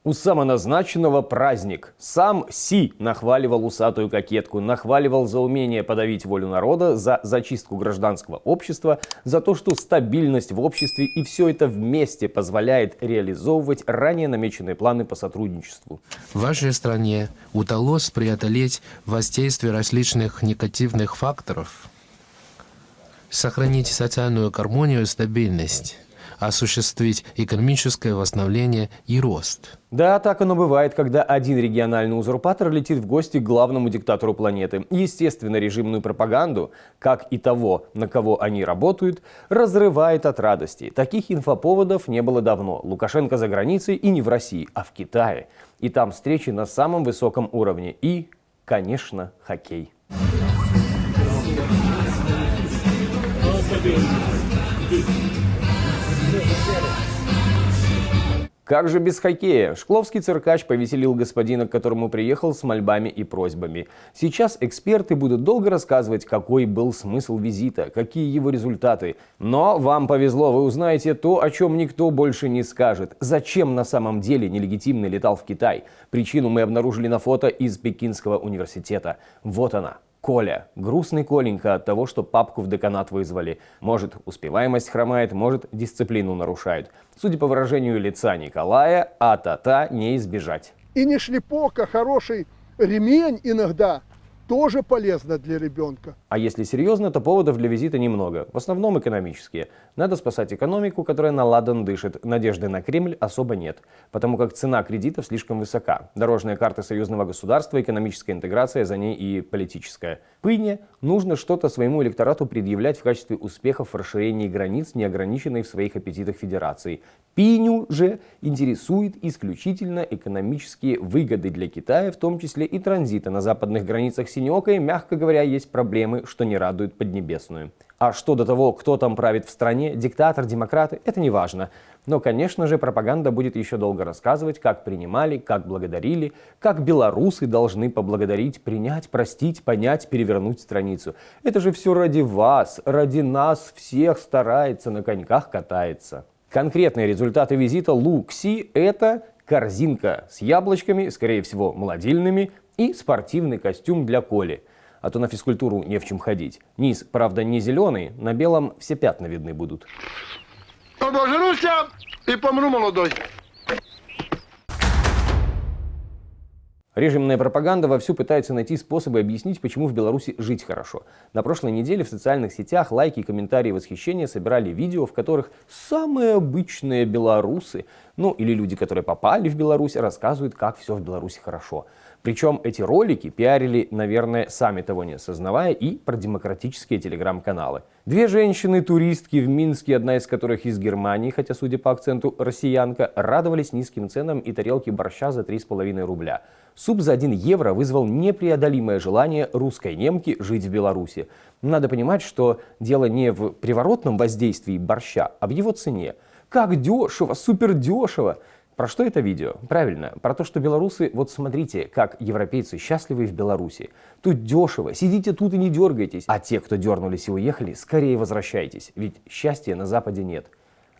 У самоназначенного праздник. Сам Си нахваливал усатую кокетку, нахваливал за умение подавить волю народа, за зачистку гражданского общества, за то, что стабильность в обществе и все это вместе позволяет реализовывать ранее намеченные планы по сотрудничеству. В вашей стране удалось преодолеть воздействие различных негативных факторов, сохранить социальную гармонию и стабильность, осуществить экономическое восстановление и рост. Да, так оно бывает, когда один региональный узурпатор летит в гости к главному диктатору планеты. Естественно, режимную пропаганду, как и того, на кого они работают, разрывает от радости. Таких инфоповодов не было давно. Лукашенко за границей и не в России, а в Китае. И там встречи на самом высоком уровне. И, конечно, хоккей. Как же без хоккея? Шкловский циркач повеселил господина, к которому приехал с мольбами и просьбами. Сейчас эксперты будут долго рассказывать, какой был смысл визита, какие его результаты. Но вам повезло, вы узнаете то, о чем никто больше не скажет. Зачем на самом деле нелегитимный летал в Китай? Причину мы обнаружили на фото из Пекинского университета. Вот она. Коля. Грустный Коленька от того, что папку в деканат вызвали. Может, успеваемость хромает, может, дисциплину нарушают. Судя по выражению лица Николая, а-та-та не избежать. И не шлепок, а хороший ремень иногда тоже полезно для ребенка. А если серьезно, то поводов для визита немного. В основном экономические. Надо спасать экономику, которая на ладан дышит. Надежды на Кремль особо нет. Потому как цена кредитов слишком высока. Дорожная карта союзного государства, экономическая интеграция, за ней и политическая. Пыне нужно что-то своему электорату предъявлять в качестве успехов в расширении границ, не ограниченной в своих аппетитах федерации. Пиню же интересует исключительно экономические выгоды для Китая, в том числе и транзита на западных границах синеокой, мягко говоря, есть проблемы, что не радует Поднебесную. А что до того, кто там правит в стране, диктатор, демократы, это не важно. Но, конечно же, пропаганда будет еще долго рассказывать, как принимали, как благодарили, как белорусы должны поблагодарить, принять, простить, понять, перевернуть страницу. Это же все ради вас, ради нас всех старается, на коньках катается. Конкретные результаты визита Лу Кси – это корзинка с яблочками, скорее всего, молодильными, и спортивный костюм для Коли. А то на физкультуру не в чем ходить. Низ, правда, не зеленый, на белом все пятна видны будут. Обожрусь и помру молодой. Режимная пропаганда вовсю пытается найти способы объяснить, почему в Беларуси жить хорошо. На прошлой неделе в социальных сетях лайки, комментарии, восхищения собирали видео, в которых самые обычные белорусы, ну или люди, которые попали в Беларусь, рассказывают, как все в Беларуси хорошо. Причем эти ролики пиарили, наверное, сами того не осознавая, и про демократические телеграм-каналы. Две женщины-туристки в Минске, одна из которых из Германии, хотя, судя по акценту, россиянка, радовались низким ценам и тарелке борща за 3,5 рубля. Суп за 1 евро вызвал непреодолимое желание русской немки жить в Беларуси. Надо понимать, что дело не в приворотном воздействии борща, а в его цене. Как дешево, супер дешево! Про что это видео? Правильно, про то, что белорусы, вот смотрите, как европейцы счастливы в Беларуси. Тут дешево, сидите тут и не дергайтесь. А те, кто дернулись и уехали, скорее возвращайтесь, ведь счастья на Западе нет.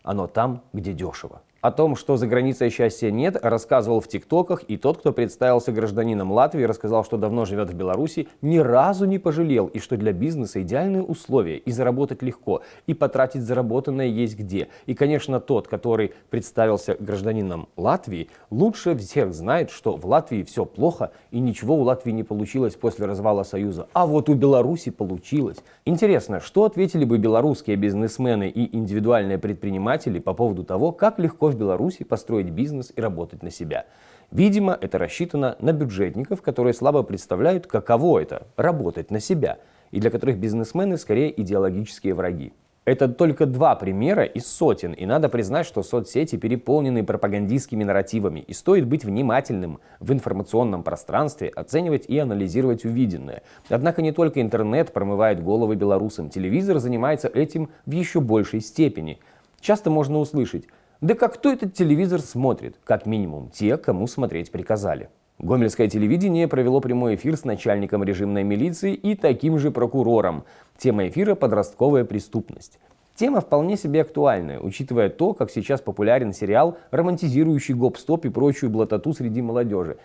Оно там, где дешево. О том, что за границей счастья нет, рассказывал в ТикТоках и тот, кто представился гражданином Латвии, рассказал, что давно живет в Беларуси, ни разу не пожалел, и что для бизнеса идеальные условия, и заработать легко, и потратить заработанное есть где. И, конечно, тот, который представился гражданином Латвии, лучше всех знает, что в Латвии все плохо, и ничего у Латвии не получилось после развала Союза. А вот у Беларуси получилось. Интересно, что ответили бы белорусские бизнесмены и индивидуальные предприниматели по поводу того, как легко в Беларуси построить бизнес и работать на себя. Видимо, это рассчитано на бюджетников, которые слабо представляют, каково это – работать на себя, и для которых бизнесмены скорее идеологические враги. Это только 2 примера из сотен, и надо признать, что соцсети переполнены пропагандистскими нарративами, и стоит быть внимательным в информационном пространстве, оценивать и анализировать увиденное. Однако не только интернет промывает головы белорусам, телевизор занимается этим в еще большей степени. Часто можно услышать: да как кто этот телевизор смотрит? Как минимум те, кому смотреть приказали. Гомельское телевидение провело прямой эфир с начальником режимной милиции и таким же прокурором. Тема эфира – подростковая преступность. Тема вполне себе актуальная, учитывая то, как сейчас популярен сериал, романтизирующий гоп-стоп и прочую блатоту среди молодежи.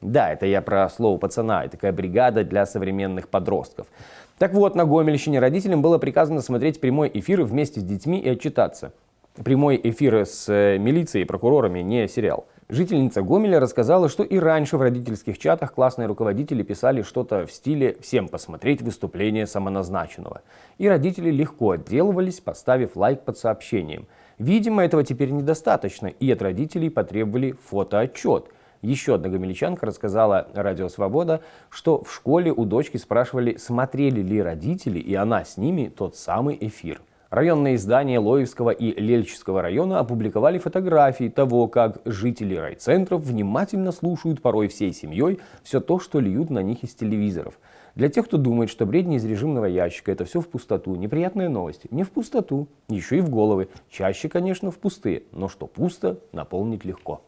Да, это я про слово пацана, и такая бригада для современных подростков. Так вот, на Гомельщине родителям было приказано смотреть прямой эфир вместе с детьми и отчитаться. Прямой эфир с милицией и прокурорами, не сериал. Жительница Гомеля рассказала, что и раньше в родительских чатах классные руководители писали что-то в стиле «всем посмотреть выступление самоназначенного». И родители легко отделывались, поставив лайк под сообщением. Видимо, этого теперь недостаточно, и от родителей потребовали фотоотчет. Еще одна гомельчанка рассказала «Радио Свобода», что в школе у дочки спрашивали, смотрели ли родители, и она с ними тот самый эфир. Районные издания Лоевского и Лельчского района опубликовали фотографии того, как жители райцентров внимательно слушают порой всей семьей все то, что льют на них из телевизоров. Для тех, кто думает, что бредни из режимного ящика — это все в пустоту, неприятные новости. Не в пустоту, еще и в головы. Чаще, конечно, в пустые, но что пусто, наполнить легко.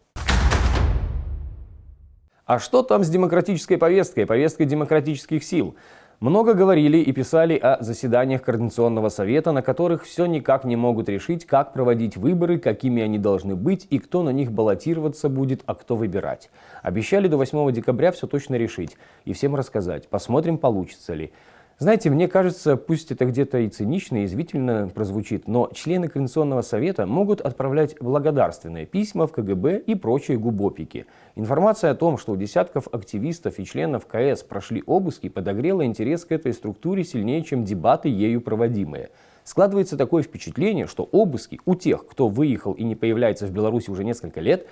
А что там с демократической повесткой, повесткой демократических сил? Много говорили и писали о заседаниях Координационного совета, на которых все никак не могут решить, как проводить выборы, какими они должны быть и кто на них баллотироваться будет, а кто выбирать. Обещали до 8 декабря все точно решить и всем рассказать. Посмотрим, получится ли. Знаете, мне кажется, пусть это где-то и цинично, и язвительно прозвучит, но члены Координационного совета могут отправлять благодарственные письма в КГБ и прочие губопики. Информация о том, что у десятков активистов и членов КС прошли обыски, подогрела интерес к этой структуре сильнее, чем дебаты ею проводимые. Складывается такое впечатление, что обыски у тех, кто выехал и не появляется в Беларуси уже несколько лет,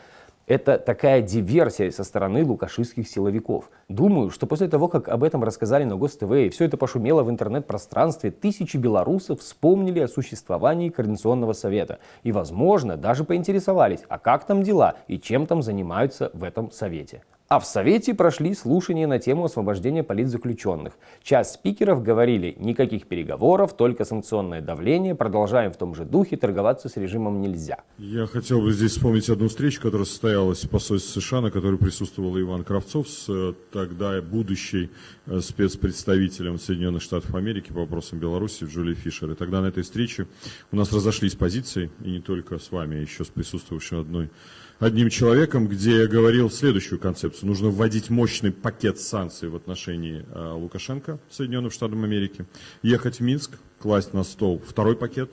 это такая диверсия со стороны лукашистских силовиков. Думаю, что после того, как об этом рассказали на ГОС-ТВ и все это пошумело в интернет-пространстве, тысячи белорусов вспомнили о существовании Координационного совета. И, возможно, даже поинтересовались, а как там дела и чем там занимаются в этом совете. А в Совете прошли слушания на тему освобождения политзаключенных. Часть спикеров говорили, никаких переговоров, только санкционное давление, продолжаем в том же духе, торговаться с режимом нельзя. Я хотел бы здесь вспомнить одну встречу, которая состоялась в посольстве США, на которой присутствовал Иван Кравцов с тогда будущей спецпредставителем Соединенных Штатов Америки по вопросам Беларуси Джулией Фишер. И тогда на этой встрече у нас разошлись позиции, и не только с вами, а еще с присутствующим одним человеком, где я говорил следующую концепцию. Нужно вводить мощный пакет санкций в отношении Лукашенко, Соединенных Штатов Америки, ехать в Минск, класть на стол второй пакет,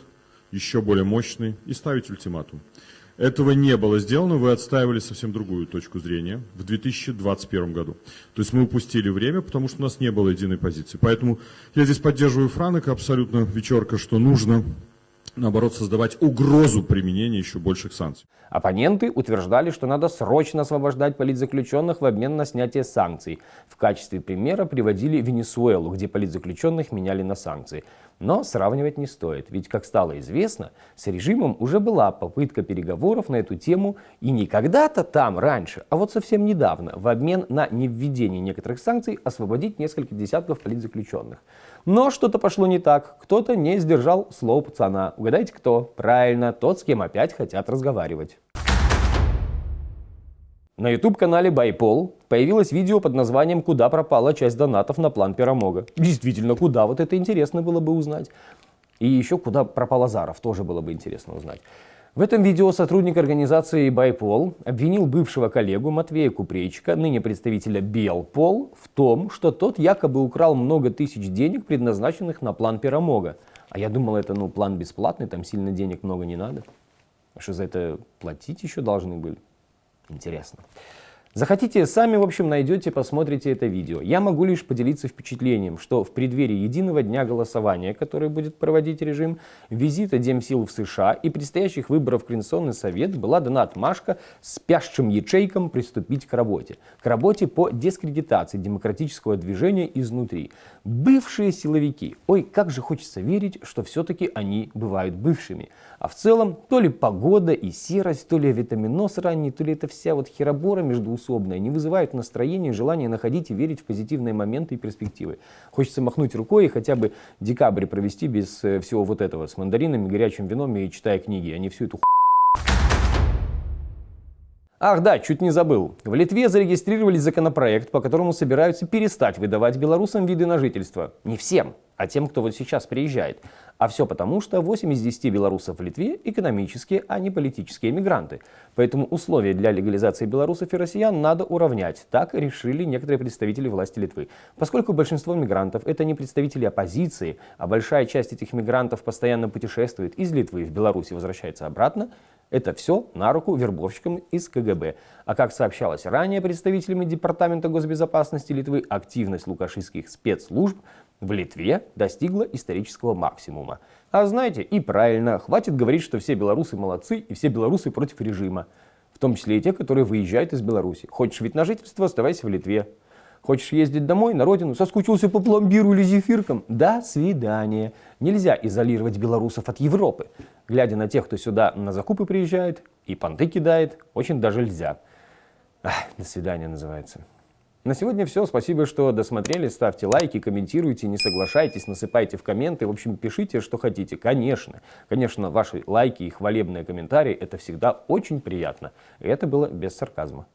еще более мощный, и ставить ультиматум. Этого не было сделано, вы отстаивали совсем другую точку зрения в 2021 году. То есть мы упустили время, потому что у нас не было единой позиции. Поэтому я здесь поддерживаю Франека абсолютно, Вечерка, что нужно, наоборот, создавать угрозу применения еще больших санкций. Оппоненты утверждали, что надо срочно освобождать политзаключенных в обмен на снятие санкций. В качестве примера приводили Венесуэлу, где политзаключенных меняли на санкции. Но сравнивать не стоит, ведь, как стало известно, с режимом уже была попытка переговоров на эту тему и не когда-то там раньше, а вот совсем недавно, в обмен на невведение некоторых санкций, освободить несколько десятков политзаключенных. Но что-то пошло не так, кто-то не сдержал слово пацана. Угадайте кто? Правильно, тот, с кем опять хотят разговаривать. На YouTube-канале Байпол появилось видео под названием «Куда пропала часть донатов на план Пирамога». Действительно, куда? Вот это интересно было бы узнать. И еще куда пропал Азаров, тоже было бы интересно узнать. В этом видео сотрудник организации Байпол обвинил бывшего коллегу Матвея Купрейчика, ныне представителя Белпол, в том, что тот якобы украл много тысяч денег, предназначенных на план Пирамога. А я думал, это план бесплатный, там сильно денег много не надо. А что за это платить еще должны были? Интересно. Захотите, сами, в общем, найдете, посмотрите это видео. Я могу лишь поделиться впечатлением, что в преддверии единого дня голосования, который будет проводить режим, визита Демсил в США и предстоящих выборов в Координационный совет была дана отмашка спящим ячейкам приступить к работе. К работе по дискредитации демократического движения изнутри. Бывшие силовики. Ой, как же хочется верить, что все-таки они бывают бывшими. А в целом, то ли погода и серость, то ли витаминоз ранний, то ли это вся херобора междуусобная не вызывают настроения и желания находить и верить в позитивные моменты и перспективы. Хочется махнуть рукой и хотя бы декабрь провести без всего вот этого, с мандаринами, горячим вином и читая книги, а не всю эту Ах да, чуть не забыл. В Литве зарегистрировали законопроект, по которому собираются перестать выдавать белорусам виды на жительство. Не всем, а тем, кто вот сейчас приезжает. А все потому, что 8 из 10 белорусов в Литве экономические, а не политические мигранты. Поэтому условия для легализации белорусов и россиян надо уравнять. Так решили некоторые представители власти Литвы. Поскольку большинство мигрантов это не представители оппозиции, а большая часть этих мигрантов постоянно путешествует из Литвы в Беларусь и возвращается обратно, это все на руку вербовщикам из КГБ. А как сообщалось ранее представителями Департамента госбезопасности Литвы, активность лукашистских спецслужб в Литве достигла исторического максимума. А знаете, и правильно, хватит говорить, что все белорусы молодцы и все белорусы против режима. В том числе и те, которые выезжают из Беларуси. Хочешь вид на жительство, оставайся в Литве. Хочешь ездить домой, на родину, соскучился по пломбиру или зефиркам? До свидания. Нельзя изолировать белорусов от Европы. Глядя на тех, кто сюда на закупы приезжает и понты кидает, очень даже нельзя. До свидания называется. На сегодня все. Спасибо, что досмотрели. Ставьте лайки, комментируйте, не соглашайтесь, насыпайте в комменты. В общем, пишите, что хотите. Конечно, ваши лайки и хвалебные комментарии — это всегда очень приятно. И это было без сарказма.